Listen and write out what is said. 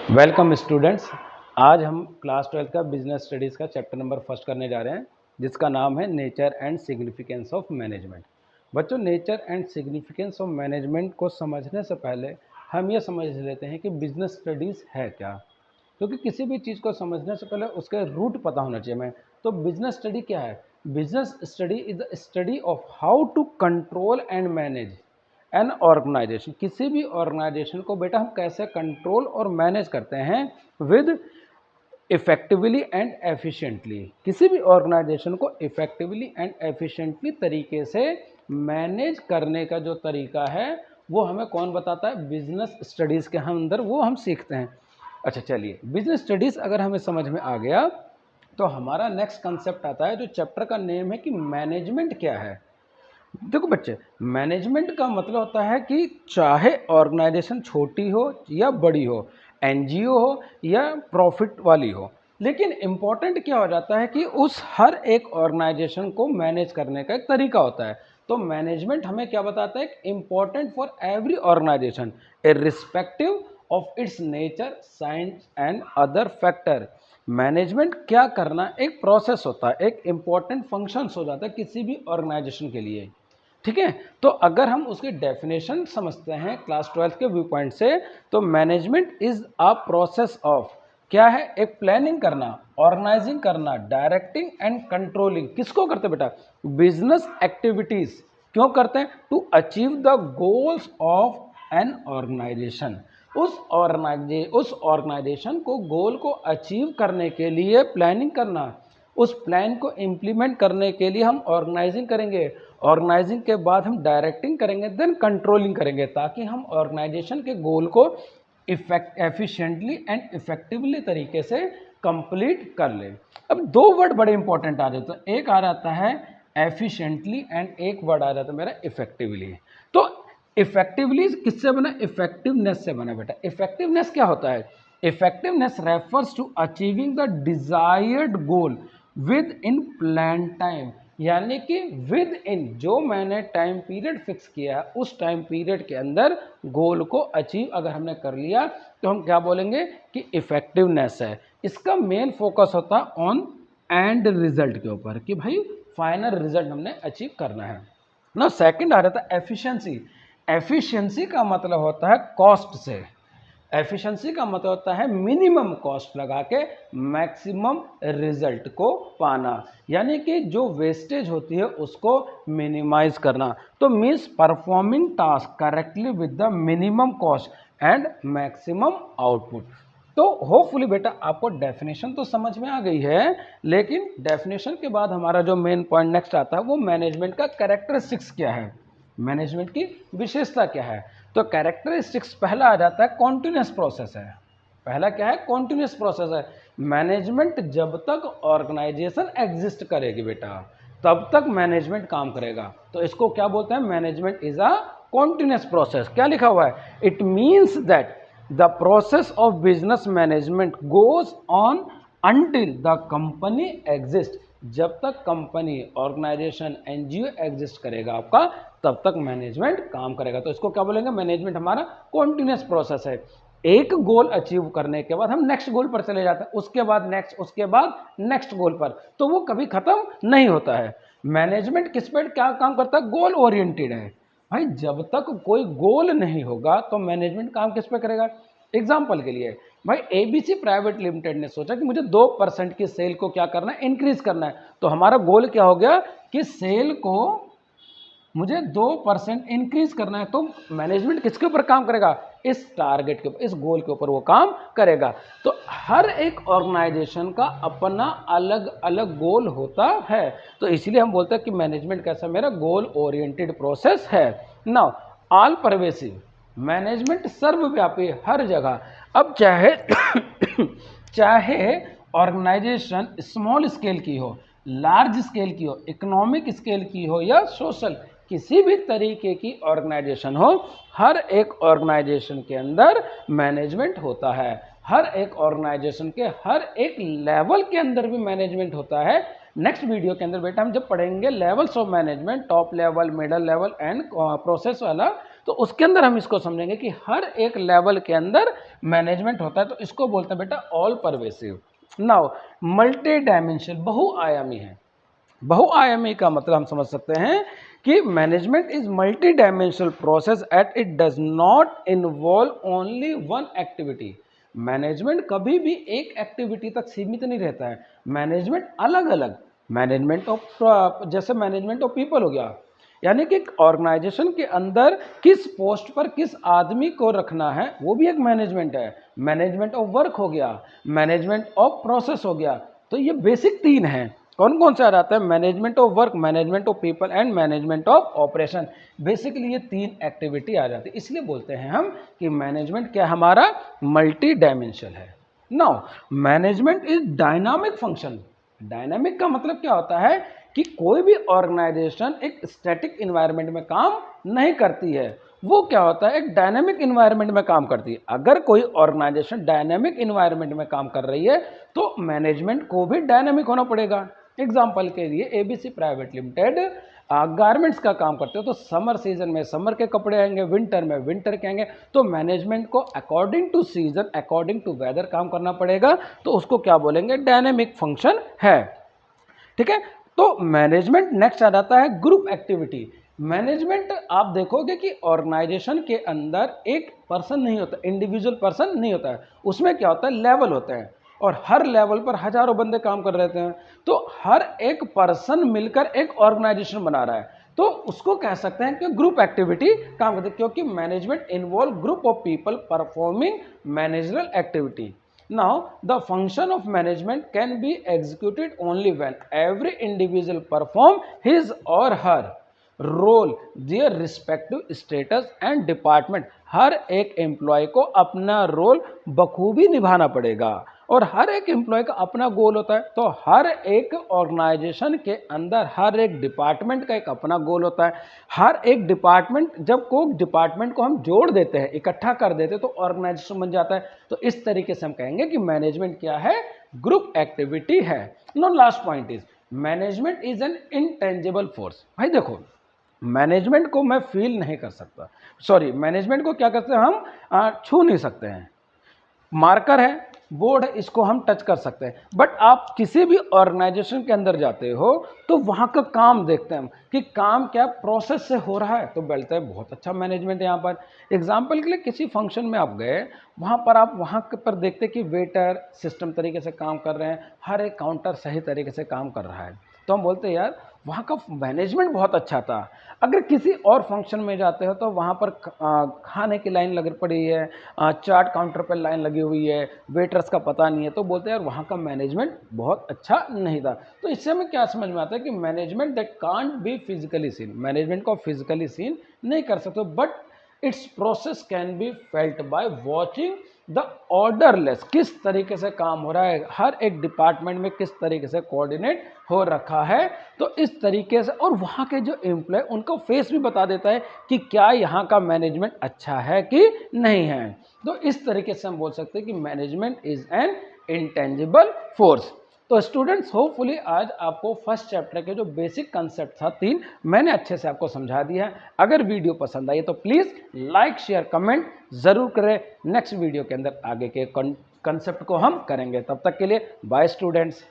Welcome students. आज हम class 12 का बिजनेस स्टडीज़ का चैप्टर नंबर फर्स्ट करने जा रहे हैं, जिसका नाम है nature and significance of management. बच्चों, nature and significance of management को समझने से पहले हम ये समझ लेते हैं कि बिजनेस स्टडीज़ है क्या, क्योंकि किसी भी चीज़ को समझने से पहले उसके रूट पता होना चाहिए हमें। तो बिजनेस स्टडी क्या है? Business study is the study of how to control and manage an organisation. किसी भी ऑर्गेनाइजेशन को बेटा हम कैसे कंट्रोल और मैनेज करते हैं विद इफेक्टिवली एंड एफिशिएंटली। किसी भी ऑर्गेनाइजेशन को इफेक्टिवली एंड एफिशिएंटली तरीके से मैनेज करने का जो तरीका है वो हमें कौन बताता है? बिजनेस स्टडीज़ के अंदर वो हम सीखते हैं। अच्छा चलिए, बिजनेस स्टडीज़ अगर हमें समझ में आ गया तो हमारा नेक्स्ट कंसेप्ट आता है, जो चैप्टर का नेम है कि मैनेजमेंट क्या है। देखो बच्चे, मैनेजमेंट का मतलब होता है कि चाहे ऑर्गेनाइजेशन छोटी हो या बड़ी हो, एनजीओ हो या प्रॉफिट वाली हो, लेकिन इम्पॉर्टेंट क्या हो जाता है कि उस हर एक ऑर्गेनाइजेशन को मैनेज करने का एक तरीका होता है। तो मैनेजमेंट हमें क्या बताता है? Important for every organisation irrespective of its nature, science and other factor. Management क्या करना एक प्रोसेस होता है, एक इम्पॉर्टेंट फंक्शंस हो जाता है किसी भी ऑर्गेनाइजेशन के लिए। ठीक है, तो अगर हम उसकी डेफिनेशन समझते हैं क्लास 12 के व्यू पॉइंट से, तो management is a process of क्या है? एक प्लानिंग करना, ऑर्गेनाइजिंग करना, डायरेक्टिंग एंड कंट्रोलिंग। किसको करते हैं बेटा? Business activities. क्यों करते हैं? To achieve the goals of an organisation. उस ऑर्गेनाइजेशन को गोल को अचीव करने के लिए प्लानिंग करना, उस प्लान को इम्प्लीमेंट करने के लिए हम ऑर्गेनाइजिंग करेंगे, ऑर्गेनाइजिंग के बाद हम डायरेक्टिंग करेंगे, देन कंट्रोलिंग करेंगे, ताकि हम ऑर्गेनाइजेशन के गोल को एफिशिएंटली एंड इफेक्टिवली तरीके से कंप्लीट कर लें। अब दो वर्ड बड़े इंपॉर्टेंट आ जाते हैं, एक आ जाता है एफिशिएंटली एंड एक वर्ड आ जाता है मेरा इफेक्टिवली। तो इफेक्टिवली किससे बना? इफेक्टिवनेस से बना बेटा। इफेक्टिवनेस क्या होता है? Effectiveness refers to achieving the desired goal within plan time. यानी कि विद इन, जो मैंने टाइम पीरियड फिक्स किया उस टाइम पीरियड के अंदर गोल को अचीव अगर हमने कर लिया तो हम क्या बोलेंगे कि इफेक्टिवनेस है। इसका मेन फोकस होता है ऑन एंड रिजल्ट के ऊपर, कि भाई फाइनल रिजल्ट हमने अचीव करना है ना। सेकंड आ जाता है एफिशिएंसी। एफिशिएंसी का मतलब होता है कॉस्ट से। एफिशिएंसी का मतलब होता है मिनिमम कॉस्ट लगा के मैक्सिमम रिजल्ट को पाना, यानी कि जो वेस्टेज होती है उसको मिनिमाइज करना। तो means performing task correctly with the minimum cost and maximum output. तो होपफुली बेटा आपको डेफिनेशन तो समझ में आ गई है, लेकिन डेफिनेशन के बाद हमारा जो मेन पॉइंट नेक्स्ट आता है वो मैनेजमेंट का कैरेक्टरिस्टिक्स क्या है, मैनेजमेंट की विशेषता क्या है। तो कैरेक्टरिस्टिक्स पहला आ जाता है कॉन्टिन्यूस प्रोसेस है। पहला क्या है? कॉन्टिन्यूस प्रोसेस है। मैनेजमेंट जब तक ऑर्गेनाइजेशन एग्जिस्ट करेगी बेटा तब तक मैनेजमेंट काम करेगा। तो इसको क्या बोलते हैं? Management is a continuous process. क्या लिखा हुआ है? It means that the process of business management goes on until the company exist. जब तक कंपनी, ऑर्गेनाइजेशन, एनजीओ एग्जिस्ट करेगा आपका, तब तक मैनेजमेंट काम करेगा। तो इसको क्या बोलेंगे? मैनेजमेंट हमारा कॉन्टिन्यूस प्रोसेस है। एक गोल अचीव करने के बाद हम नेक्स्ट गोल पर चले जाते हैं, उसके बाद नेक्स्ट, उसके बाद नेक्स्ट गोल पर, तो वो कभी खत्म नहीं होता है। मैनेजमेंट किस पर क्या काम करता है? गोल ओरिएंटेड है। भाई जब तक कोई गोल नहीं होगा तो मैनेजमेंट काम किस पे करेगा? एग्जाम्पल के लिए, भाई एबीसी प्राइवेट लिमिटेड ने सोचा कि मुझे 2% की सेल को क्या करना है? इंक्रीज करना है। तो हमारा गोल क्या हो गया कि सेल को मुझे 2% इंक्रीज करना है। तो मैनेजमेंट किसके ऊपर काम करेगा? इस टारगेट के ऊपर, इस गोल के ऊपर वो काम करेगा। तो हर एक ऑर्गेनाइजेशन का अपना अलग अलग गोल होता है। तो इसलिए हम बोलते हैं कि मैनेजमेंट कैसा? मेरा गोल ओरिएंटेड प्रोसेस है। नाउ ऑल परवेसिव मैनेजमेंट, सर्वव्यापी, हर जगह। अब चाहे चाहे ऑर्गेनाइजेशन स्मॉल स्केल की हो, लार्ज स्केल की हो, इकोनॉमिक स्केल की हो या सोशल, किसी भी तरीके की ऑर्गेनाइजेशन हो, हर एक ऑर्गेनाइजेशन के अंदर मैनेजमेंट होता है। हर एक ऑर्गेनाइजेशन के हर एक लेवल के अंदर भी मैनेजमेंट होता है। नेक्स्ट वीडियो के अंदर बेटा हम जब पढ़ेंगे levels of management, top level, middle level and process वाला, तो उसके अंदर हम इसको समझेंगे कि हर एक लेवल के अंदर मैनेजमेंट होता है, तो इसको बोलते हैं बेटा all pervasive. Now multi dimension, बहुआयामी है। बहुआयामी का मतलब हम समझ सकते हैं कि management is multi dimensional process at it does not involve only one activity. Management कभी भी एक एक्टिविटी तक सीमित नहीं रहता है। मैनेजमेंट अलग अलग, मैनेजमेंट ऑफ जैसे मैनेजमेंट ऑफ पीपल हो गया, यानी कि ऑर्गेनाइजेशन के अंदर किस पोस्ट पर किस आदमी को रखना है वो भी एक मैनेजमेंट है। मैनेजमेंट ऑफ वर्क हो गया, मैनेजमेंट ऑफ प्रोसेस हो गया। तो ये बेसिक तीन हैं। कौन कौन से आ जाता है? Management of work, management of people and management of operation. Basically ये तीन एक्टिविटी आ जाती है, इसलिए बोलते हैं हम कि मैनेजमेंट क्या हमारा मल्टी डायमेंशनल है। Now management is dynamic function. Dynamic का मतलब क्या होता है कि कोई भी ऑर्गेनाइजेशन एक स्टैटिक इन्वायरमेंट में काम नहीं करती है, वो क्या होता है एक डायनामिक इन्वायरमेंट में काम करती है। अगर कोई ऑर्गेनाइजेशन डायनामिक इन्वायरमेंट में काम कर रही है तो मैनेजमेंट को भी डायनामिक होना पड़ेगा। एग्जाम्पल के लिए एबीसी प्राइवेट लिमिटेड गारमेंट्स का काम करते हो, तो समर सीजन में समर के कपड़े आएंगे, विंटर में विंटर के आएंगे, तो मैनेजमेंट को according to season, according to weather काम करना पड़ेगा, तो उसको क्या बोलेंगे? डायनेमिक फंक्शन है। ठीक है, तो मैनेजमेंट नेक्स्ट आ जाता है ग्रुप एक्टिविटी। मैनेजमेंट आप देखोगे कि ऑर्गेनाइजेशन के अंदर एक पर्सन नहीं होता, इंडिविजुअल पर्सन नहीं होता है, उसमें क्या होता है लेवल होते हैं, और हर लेवल पर हजारों बंदे काम कर रहे हैं, तो हर एक पर्सन मिलकर एक ऑर्गेनाइजेशन बना रहा है, तो उसको कह सकते हैं कि ग्रुप एक्टिविटी काम करते हैं, क्योंकि management involve group of people performing managerial activity. Now, the function of management can be executed only when every individual perform his or her role, their respective status and department। हर एक employ को अपना role बखूबी निभाना पड़ेगा, और हर एक employ का अपना गोल होता है। तो हर एक ऑर्गेनाइजेशन के अंदर हर एक डिपार्टमेंट का एक अपना गोल होता है। हर एक डिपार्टमेंट, जब कोई डिपार्टमेंट को हम जोड़ देते हैं, इकट्ठा कर देते हैं, तो ऑर्गेनाइजेशन बन जाता है। तो इस तरीके से हम कहेंगे कि मैनेजमेंट क्या है? ग्रुप एक्टिविटी है। No last point is management is an intangible force. भाई देखो, मैनेजमेंट को मैं फील नहीं कर सकता, सॉरी, मैनेजमेंट को क्या करते हैं हम? छू नहीं सकते हैं। मार्कर है, बोर्ड है, इसको हम टच कर सकते हैं, बट आप किसी भी ऑर्गेनाइजेशन के अंदर जाते हो तो वहाँ का काम देखते हैं हम कि काम क्या प्रोसेस से हो रहा है, तो बोलते हैं बहुत अच्छा मैनेजमेंट है यहाँ पर। एग्जाम्पल के लिए किसी फंक्शन में आप गए, वहाँ पर आप वहाँ पर देखते कि वेटर सिस्टम तरीके से काम कर रहे हैं, हर एक काउंटर सही तरीके से काम कर रहा है, तो हम बोलते हैं यार वहाँ का मैनेजमेंट बहुत अच्छा था। अगर किसी और फंक्शन में जाते हो तो वहाँ पर खाने की लाइन लगी पड़ी है, चाट काउंटर पर लाइन लगी हुई है, वेटर्स का पता नहीं है, तो बोलते हैं यार वहाँ का मैनेजमेंट बहुत अच्छा नहीं था। तो इससे हमें क्या समझ में आता है कि management that can't be physically seen, management को फिजिकली सीन नहीं कर सकते, but its process can be felt by watching the orderless, किस तरीके से काम हो रहा है, हर एक डिपार्टमेंट में किस तरीके से कोऑर्डिनेट हो रखा है, तो इस तरीके से। और वहाँ के जो एम्प्लॉय, उनका फेस भी बता देता है कि क्या यहाँ का मैनेजमेंट अच्छा है कि नहीं है। तो इस तरीके से हम बोल सकते हैं कि management is an intangible force. तो स्टूडेंट्स, होपफुली आज आपको फर्स्ट चैप्टर के जो बेसिक कंसेप्ट था 3, मैंने अच्छे से आपको समझा दिया है। अगर वीडियो पसंद आई तो प्लीज़ लाइक शेयर कमेंट ज़रूर करें। नेक्स्ट वीडियो के अंदर आगे के कंसेप्ट को हम करेंगे। तब तक के लिए बाय स्टूडेंट्स।